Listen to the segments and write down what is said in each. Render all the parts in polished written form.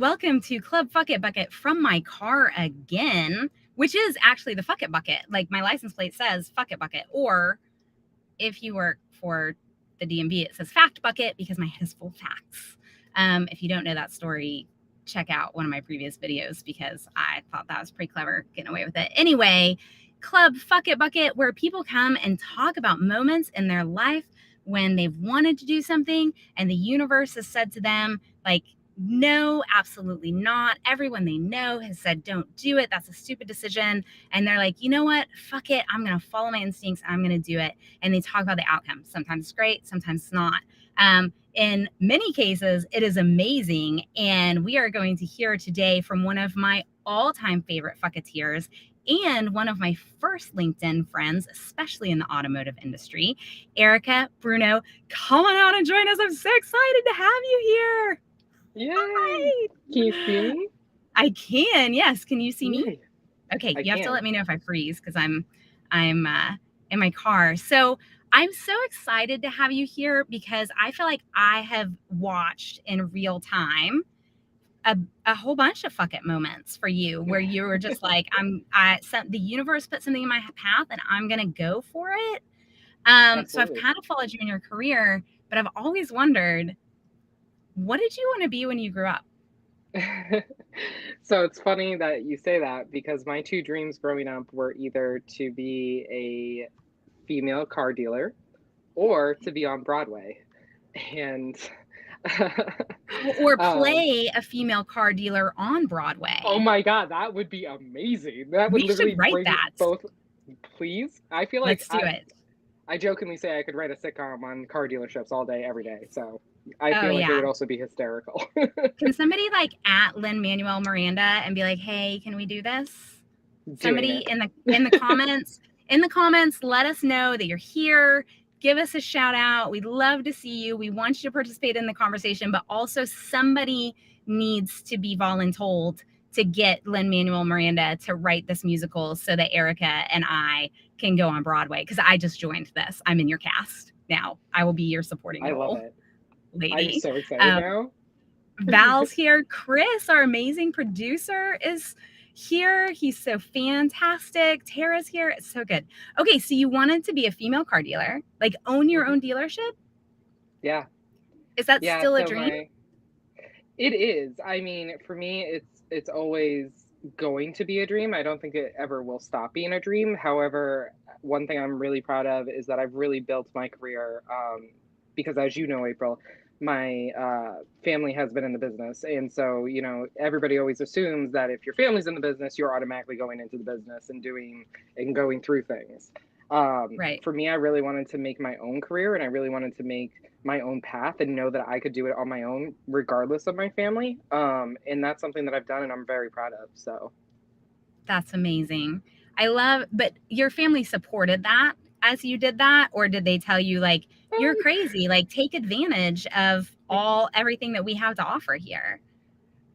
welcome to Club Fuck It Bucket from my car again, which is actually the Fuck It Bucket. Like my license plate says Fuck It Bucket, or if you work for the DMV, it says Fact Bucket because my head is full of facts. If you don't know that story, check out one of my previous videos because I thought that was pretty clever getting away with it. Anyway, Club Fuck It Bucket, where people come and talk about moments in their life when they've wanted to do something and the universe has said to them, like, no, absolutely not. Everyone they know has said, don't do it. That's a stupid decision. And they're like, you know what? Fuck it. I'm going to follow my instincts. I'm going to do it. And they talk about the outcome. Sometimes it's great. Sometimes it's not. In many cases, it is amazing. And we are going to hear today from one of my all-time favorite fucketeers and one of my first LinkedIn friends, especially in the automotive industry, Erica Bruno. Come on out and join us. I'm so excited to have you here. Yay! Hi. Can you see me? I can. Yes. Can you see me? Yay. Okay. I You have to can. let me know if I freeze because I'm in my car. So I'm so excited to have you here because I feel like I have watched in real time a whole bunch of fuck it moments for you where you were just like, the universe put something in my path and I'm going to go for it. So I've kind of followed you in your career, but I've always wondered, what did you want to be when you grew up? So it's funny that you say that because my two dreams growing up were either to be a female car dealer or to be on Broadway. And Or play a female car dealer on Broadway. Oh my God, that would be amazing. That would We literally should write bring that. both. Please? I feel like Let's do it. I jokingly say I could write a sitcom on car dealerships all day, every day. So I feel like it would also be hysterical. Can somebody like at Lin-Manuel Miranda and be like, hey, can we do this? Somebody in the comments, let us know that you're here. Give us a shout out. We'd love to see you. We want you to participate in the conversation, but also somebody needs to be voluntold to get Lin-Manuel Miranda to write this musical so that Erica and I can go on Broadway. Because I just joined this. I'm in your cast now. I will be your supporting role. I love it. Lady. I'm so excited now. Val's here. Chris, our amazing producer, is here. He's so fantastic. Tara's here. It's so good. Okay, so you wanted to be a female car dealer, like own your own dealership? Yeah. Is that still a dream? It is. I mean, for me, it's always going to be a dream. I don't think it ever will stop being a dream. However, one thing I'm really proud of is that I've really built my career because, as you know, April, my family has been in the business. And so, you know, everybody always assumes that if your family's in the business, you're automatically going into the business and going through things. Right. For me, I really wanted to make my own career and I really wanted to make my own path and know that I could do it on my own, regardless of my family. And that's something that I've done and I'm very proud of. So that's amazing. But your family supported that as you did that? Or did they tell you like, you're crazy, like take advantage of everything that we have to offer here?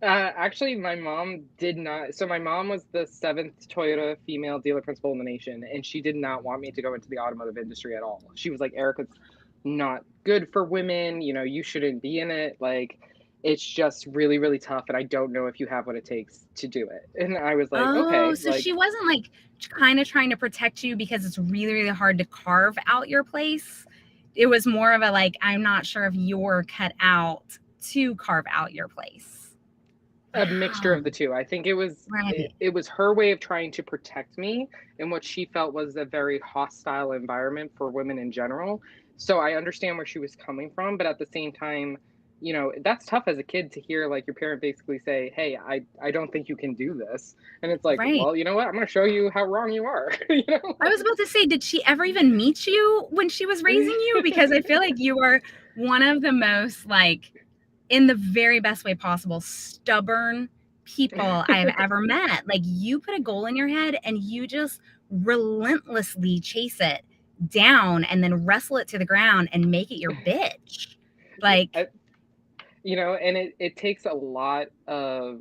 Actually, my mom did not. So my mom was the 7th Toyota female dealer principal in the nation, and she did not want me to go into the automotive industry at all. She was like, Erica's not good for women. You know, you shouldn't be in it. Like, it's just really, really tough, and I don't know if you have what it takes to do it. And I was like, okay. So she wasn't like kind of trying to protect you because it's really, really hard to carve out your place. It was more of a like, I'm not sure if you're cut out to carve out your place. A mixture of the two. I think it was it was her way of trying to protect me in what she felt was a very hostile environment for women in general. So I understand where she was coming from, but at the same time, you know, that's tough as a kid to hear like your parent basically say, hey, I don't think you can do this. And it's like, well, you know what? I'm going to show you how wrong you are. You know? I was about to say, did she ever even meet you when she was raising you? Because I feel like you were one of the most like, in the very best way possible, stubborn people I have ever met. Like you put a goal in your head and you just relentlessly chase it down and then wrestle it to the ground and make it your bitch. Like, you know, and it takes a lot of,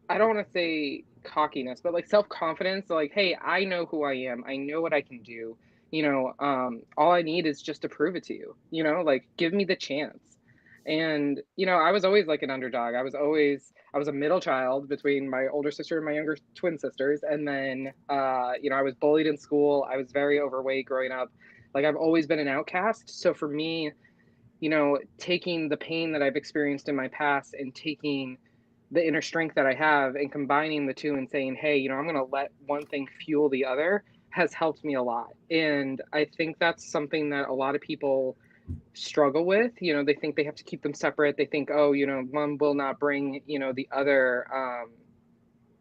I don't want to say cockiness, but like self-confidence. Like, hey, I know who I am. I know what I can do. You know, all I need is just to prove it to you, you know, like give me the chance. And, you know, I was always like an underdog. I was a middle child between my older sister and my younger twin sisters. And then, you know, I was bullied in school. I was very overweight growing up. Like, I've always been an outcast. So for me, you know, taking the pain that I've experienced in my past and taking the inner strength that I have and combining the two and saying, hey, you know, I'm going to let one thing fuel the other has helped me a lot. And I think that's something that a lot of people struggle with. You know, they think they have to keep them separate. They think, oh, you know, one will not bring, you know, the other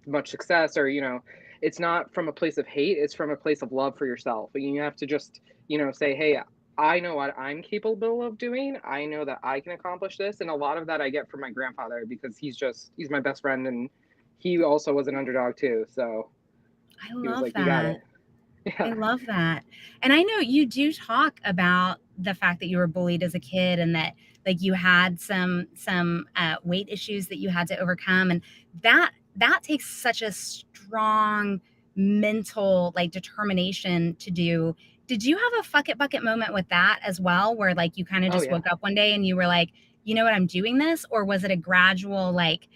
much success, or, you know, it's not from a place of hate, it's from a place of love for yourself. And you have to just, you know, say, hey, I know what I'm capable of doing. I know that I can accomplish this. And a lot of that I get from my grandfather because he's my best friend, and he also was an underdog too. So I he was love like, you got that. it. I Yeah. love that. And I know you do talk about the fact that you were bullied as a kid and that like you had some weight issues that you had to overcome, and that takes such a strong mental like determination to do. Did you have a fuck it bucket moment with that as well, where like you kind of Oh just yeah. woke up one day and you were like, you know what, I'm doing this? Or was it a gradual like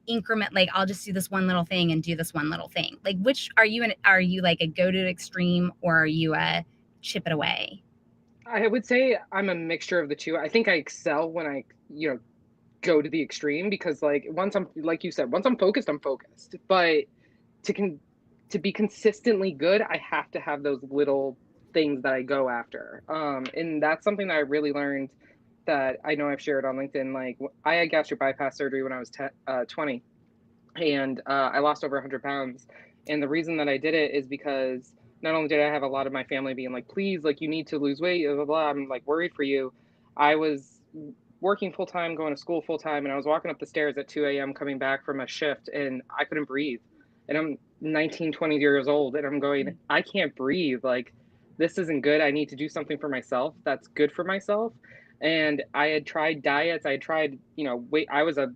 increment, like I'll just do this one little thing and do this one little thing? Like which are you in? Are you like a go to extreme, or are you a chip it away? I would say I'm a mixture of the two. I think I excel when I, you know, go to the extreme because like once I'm like you said, once I'm focused, I'm focused. But to con to be consistently good, I have to have those little things that I go after. And that's something that I really learned that I know I've shared on LinkedIn. Like I had gastric bypass surgery when I was 20, and I lost over 100 pounds. And the reason that I did it is because not only did I have a lot of my family being like, please, like, you need to lose weight, blah, blah, blah. I'm like worried for you. I was working full time, going to school full time, and I was walking up the stairs at 2 a.m. coming back from a shift, and I couldn't breathe. And I'm 19, 20 years old, and I'm going, I can't breathe. Like, this isn't good. I need to do something for myself that's good for myself. And I had tried diets. I had tried, you know, weight. I was a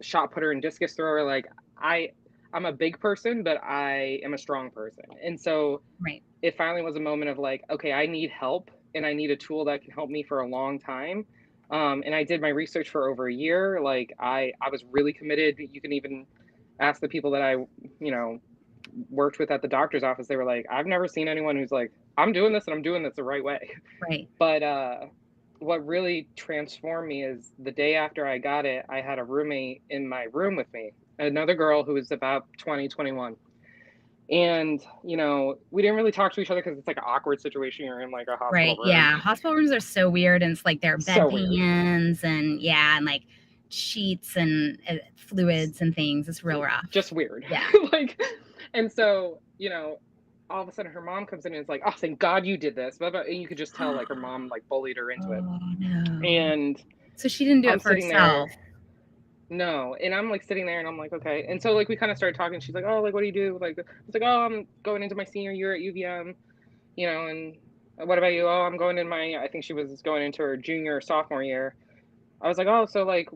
shot putter and discus thrower. Like I I'm a big person, but I am a strong person. And so Right. it finally was a moment of like, okay, I need help and I need a tool that can help me for a long time. And I did my research for over a year. Like I was really committed. You can even ask the people that I, you know, worked with at the doctor's office. They were like, I've never seen anyone who's like, I'm doing this and I'm doing this the right way. Right. But what really transformed me is the day after I got it, I had a roommate in my room with me, another girl who was about 20, 21. And, you know, we didn't really talk to each other because it's like an awkward situation. You're in like a hospital Right. room. Yeah. Hospital rooms are so weird, and it's like their So weird. bedpans and yeah, and like sheets and fluids and things. It's real rough. Just weird. Yeah. Like, and so, you know, all of a sudden her mom comes in and is like, oh, thank God you did this. Blah, blah. And you could just tell like her mom like bullied her into it. Oh no. And So she didn't do I'm it for sitting there. herself. No, and I'm, like, sitting there, and I'm like, "Okay," and so, like, we kinda started talking, she's like, "Oh, like, what do you do?" Like, I was like, "Oh, I'm going into my senior year at UVM," you know, and, "What about you?" "Oh, I'm going in my," I think she was going into her junior or sophomore year. I was like, "Oh, so, like,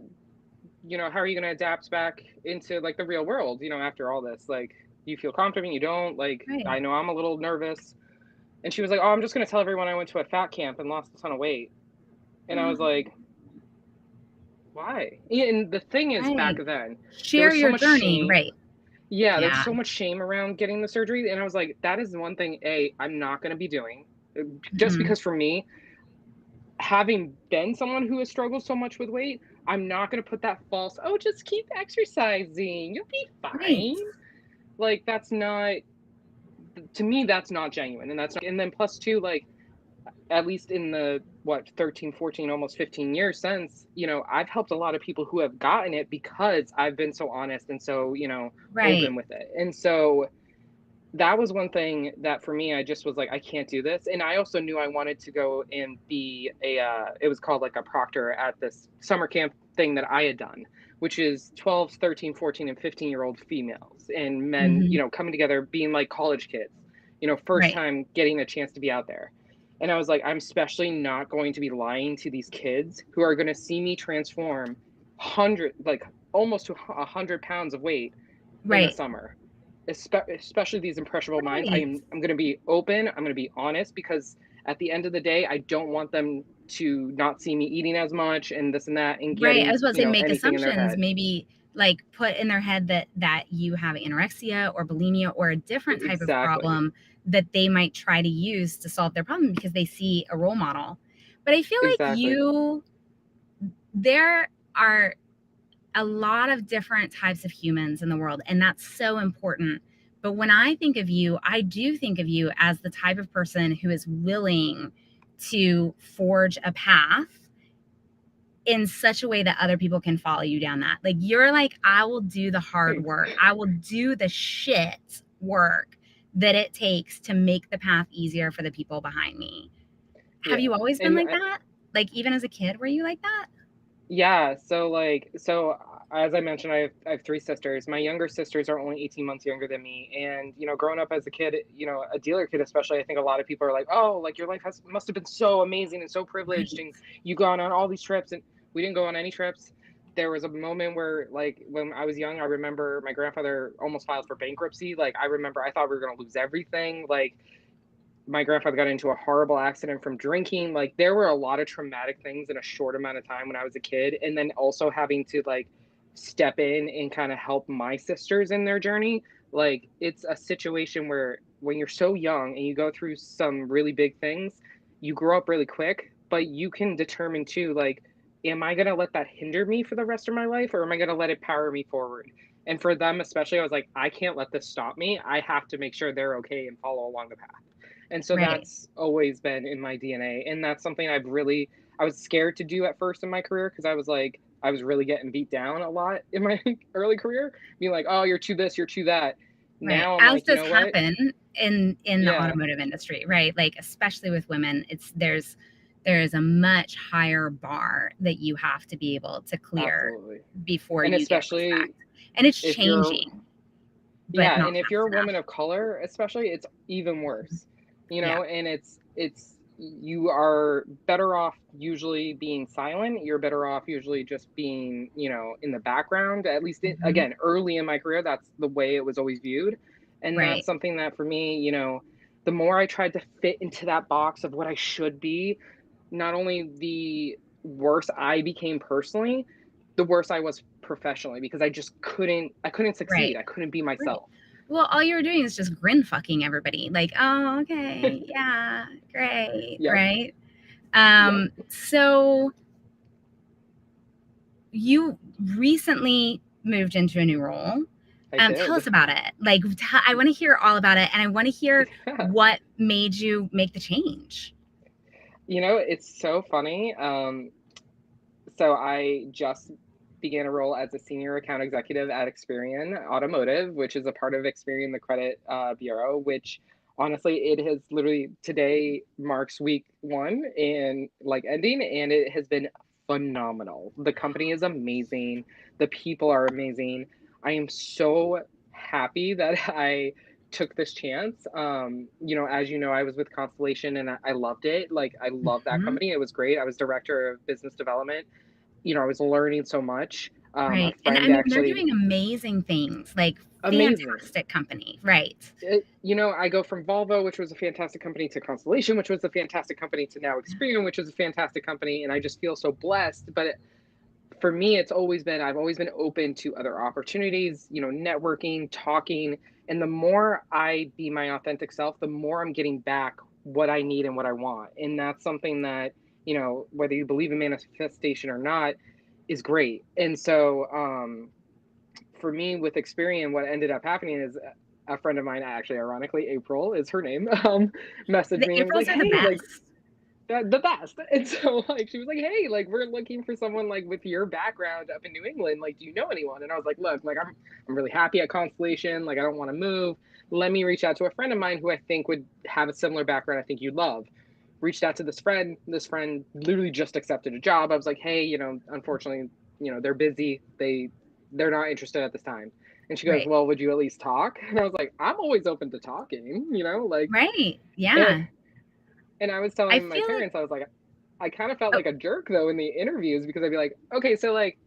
you know, how are you gonna adapt back into, like, the real world, you know, after all this? Like, do you feel confident? You don't? Like, Right. I know I'm a little nervous." And she was like, "Oh, I'm just gonna tell everyone I went to a fat camp and lost a ton of weight." And I was like, "Why?" And the thing is back Right. then, there Share was so your much journey. shame. Right. Yeah, there was Yeah. so much shame around getting the surgery, and I was like, "That is the one thing, I'm not gonna be doing." Just Mhm. because for me, having been someone who has struggled so much with weight, I'm not gonna put that false, "Oh, just keep exercising, you'll be Right. fine." Like, that's not, to me, that's not genuine, and that's not, and then plus 2, like, at least in the what 13, 14, almost 15 years since, you know, I've helped a lot of people who have gotten it because I've been so honest and so, you know, Right. open with it. And so that was one thing that for me, I just was like, I can't do this. And I also knew I wanted to go and be a, it was called like a proctor at this summer camp thing that I had done, which is 12, 13, 14, and 15-year-old females and men, you Mhm. know, coming together, being like college kids, you know, first Right. time getting a chance to be out there. And I was like, I'm especially not going to be lying to these kids who are going to see me transform like almost to 100 pounds of weight in the Right. summer, especially these impressionable minds. Right. I'm going to be open. I'm going to be honest because at the end of the day, I don't want them. to not see me eating as much and this and that, and Right. I getting, was about to say make anything in their assumptions, head. maybe like put in their head that you have anorexia or bulimia or a different type of Exactly. problem that they might try to use to solve their problem because they see a role model. But I feel like Exactly. there are a lot of different types of humans in the world, and that's so important. But when I think of you, I do think of you as the type of person who is willing to forge a path in such a way that other people can follow you down that. Like, you're like, I will do the hard Thanks. work. I will do the shit work that it takes to make the path easier for the people behind me. Have Yeah. you always been And like that? Like, even as a kid, were you like that? yeah, so as I mentioned, I have 3 sisters. My younger sisters are only 18 months younger than me, and, growing up as a kid, a dealer kid especially, I think a lot of people are like, "Oh, like, your life has must have been so amazing and so privileged, Right. and you've gone on all these trips," and we didn't go on any trips. There was a moment where, like, when I was young, I remember my grandfather almost filed for bankruptcy. Like, I remember I thought we were gonna lose everything. Like, my grandfather got into a horrible accident from drinking. Like, there were a lot of traumatic things in a short amount of time when I was a kid, and then also having to, like, step in and kind of help my sisters in their journey. Like, it's a situation where when you're so young and you go through some really big things, you grow up really quick, but you can determine too, like, am I going to let that hinder me for the rest of my life, or am I going to let it power me forward? And for them especially, I was like, I can't let this stop me. I have to make sure they're okay and follow along the path. And so Right. that's always been in my DNA. And that's something I was scared to do at first in my career, because I was like, I was really getting beat down a lot in my early career, being like, oh, you're too this, you're too that. Right. Now I'm As like, you does know what? happen in the Yeah, automotive industry, right? Like, especially with women, there is a much higher bar that you have to be able to clear absolutely. before And you get especially respect. And it's if you're, changing, but yeah, not and if fast you're a enough. woman of color, especially, it's even Mhm. worse, Yeah. and it's you are better off usually being silent. You're better off usually just being, in the background. At least Mhm. again, early in my career, that's the way it was always viewed. And that's Right. something that for me, the more I tried to fit into that box of what I should be, not only the worse I became personally, the worse I was professionally, because I couldn't succeed. Right. I couldn't be Right. myself. Well, all you were doing is just grin fucking everybody. Like, oh, okay, yeah, great, Yep. right? Yep. So you recently moved into a new role. I Tell did. us about it. Like, I want to hear all about it, and I want to hear Yeah. what made you make the change. It's so funny. So I just began a role as a senior account executive at Experian Automotive, which is a part of Experian, the credit bureau, which honestly, it has literally today marks week 1 and like ending, and it has been phenomenal. The company is amazing. The people are amazing. I am so happy that I took this chance. As you know, I was with Constellation and I loved it. Like, I love that Mhm. company. It was great. I was director of business development. I was learning so much. A Right. And I friend mean, they're actually, doing amazing things, like amazing. fantastic company. Right. I go from Volvo, which was a fantastic company, to Constellation, which was a fantastic company, to now Experian, which is a fantastic company, and I just feel so blessed. But for me, I've always been open to other opportunities, networking, talking, and the more I be my authentic self, the more I'm getting back what I need and what I want, and that's something that, whether you believe in manifestation or not, is great. And so, for me with Experian, what ended up happening is a friend of mine, actually, ironically, April is her name, messaged The me and was like, Aprils are the "Hey, like, best. the best." And so, like, she was like, "Hey, like, we're looking for someone like with your background up in New England. Like, do you know anyone?" And I was like, "Look, like, I'm really happy at Constellation. Like, I don't want to move. Let me reach out to a friend of mine who I think would have a similar background. I think you'd love." Reached out to this friend. This friend literally just accepted a job. I was like, "Hey, unfortunately, they're busy. They're not interested at this time." And she goes, Right. "Well, would you at least talk?" And I was like, "I'm always open to talking, like." Right. And, Yeah. and I was I telling my feel like, parents, I was like, I kind of felt oh, like a jerk though in the interviews, because I'd be like, "Okay, so like,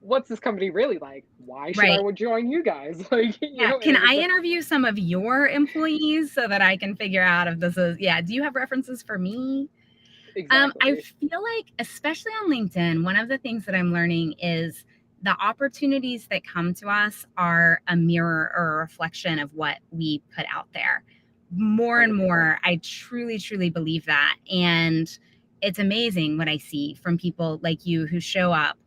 what's this company really like? Why should I right. join you guys?" Like, Yeah. and Can it was I the interview some of your employees so that I can figure out if this is, yeah. Do you have references for me? Exactly. I feel like, especially on LinkedIn, one of the things that I'm learning is the opportunities that come to us are a mirror or a reflection of what we put out there. More and 100%. more, I truly, truly believe that. And it's amazing what I see from people like you who show up,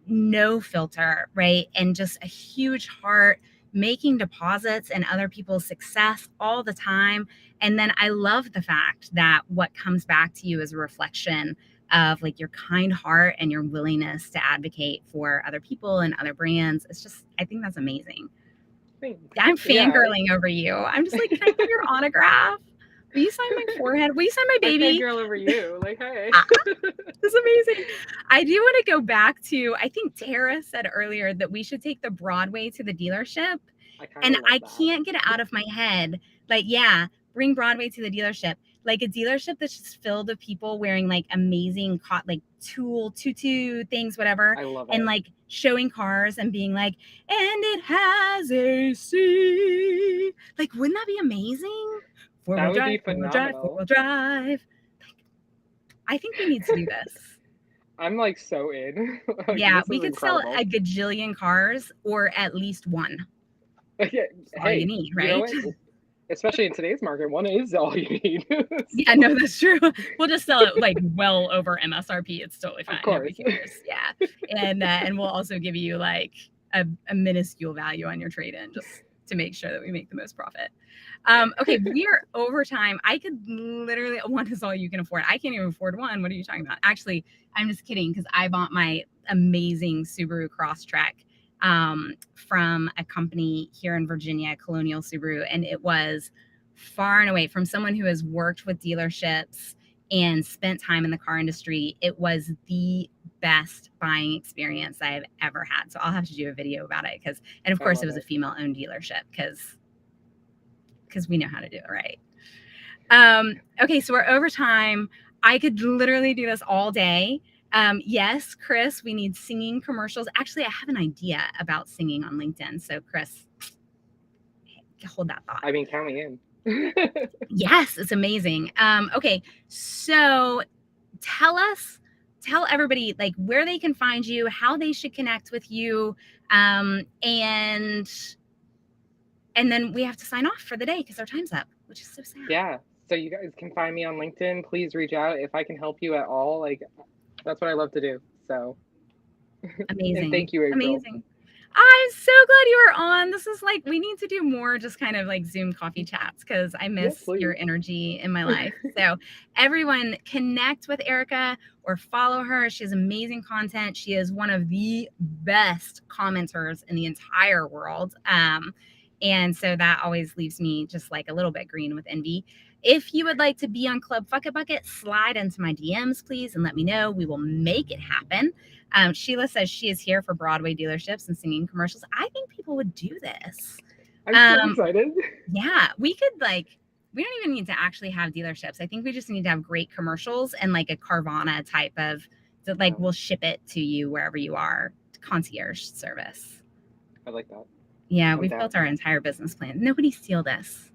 no filter, right? And just a huge heart, making deposits in other people's success all the time. And then I love the fact that what comes back to you is a reflection of like your kind heart and your willingness to advocate for other people and other brands. It's just, I think that's amazing. Thanks. I'm Yeah. fangirling over you. I'm just like, can I have your autograph? Will you sign my forehead? Will you sign my I baby? fangirl over you. Like, hey. This is amazing. I do want to go back to, I think Tara said earlier that we should take the Broadway to the dealership. And I can't get it out of my head. Like, yeah, bring Broadway to the dealership. Like a dealership that's just filled with people wearing like amazing like tutu things, whatever. I love it. And like showing cars and being like, and it has AC. Like, wouldn't that be amazing? That would be phenomenal. Four-wheel drive. I think we need to do this. I'm like so in. Like, yeah, this we is could incredible. sell a gajillion cars or at least one. Yeah, That's all you need, right? You know what? Especially in today's market, one is all you need. So. Yeah, no, that's true. We'll just sell it like well over MSRP. It's totally fine. Of course. Nobody cares. Yeah, and we'll also give you like a minuscule value on your trade-in just to make sure that we make the most profit. Okay, we are over time. I could literally, one is all you can afford. I can't even afford one. What are you talking about? Actually, I'm just kidding because I bought my amazing Subaru Crosstrek from a company here in Virginia, Colonial Subaru, and it was far and away from someone who has worked with dealerships and spent time in the car industry. It was the best buying experience I've ever had. So I'll have to do a video about it and of course it was a female-owned dealership because we know how to do it right. Okay, so we're over time. I could literally do this all day. Yes, Chris, we need singing commercials. Actually, I have an idea about singing on LinkedIn. So Chris, hold that thought. I mean, count me in. Yes, it's amazing. Okay, so tell everybody like where they can find you, how they should connect with you, and then we have to sign off for the day because our time's up, which is so sad. Yeah, so you guys can find me on LinkedIn. Please reach out if I can help you at all. Like, that's what I love to do. So amazing. And thank you, April. Amazing. I'm so glad you were on. This is like, we need to do more just kind of like Zoom coffee chats because I miss your energy in my life. So everyone connect with Erica or follow her. She has amazing content. She is one of the best commenters in the entire world. And so that always leaves me just like a little bit green with envy. If you would like to be on Club Fuck It Bucket, slide into my DMs, please, and let me know. We will make it happen. Sheila says she is here for Broadway dealerships and singing commercials. I think people would do this. I'm so excited. Yeah, we could we don't even need to actually have dealerships. I think we just need to have great commercials and like a Carvana type of, we'll ship it to you wherever you are, concierge service. I like that. Yeah, we've built our entire business plan. Nobody steal this.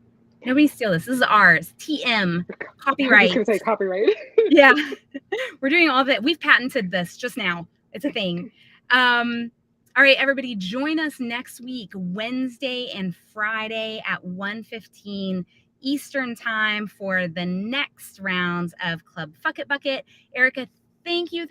Nobody steal this. This is ours. TM. Copyright. I was going to say copyright. Yeah. We're doing all of it. We've patented this just now. It's a thing. All right, everybody, join us next week, Wednesday and Friday at 1:15 Eastern time for the next rounds of Club Fuck It Bucket. Erica, thank you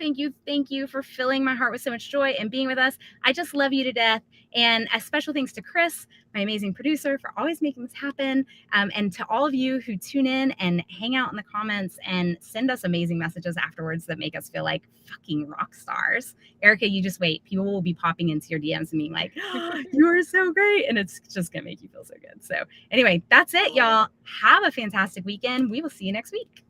for filling my heart with so much joy and being with us. I just love you to death. And a special thanks to Chris, my amazing producer, for always making this happen. And to all of you who tune in and hang out in the comments and send us amazing messages afterwards that make us feel like fucking rock stars. Erica, you just wait. People will be popping into your DMs and being like, oh, you are so great. And it's just going to make you feel so good. So anyway, that's it, y'all. Have a fantastic weekend. We will see you next week.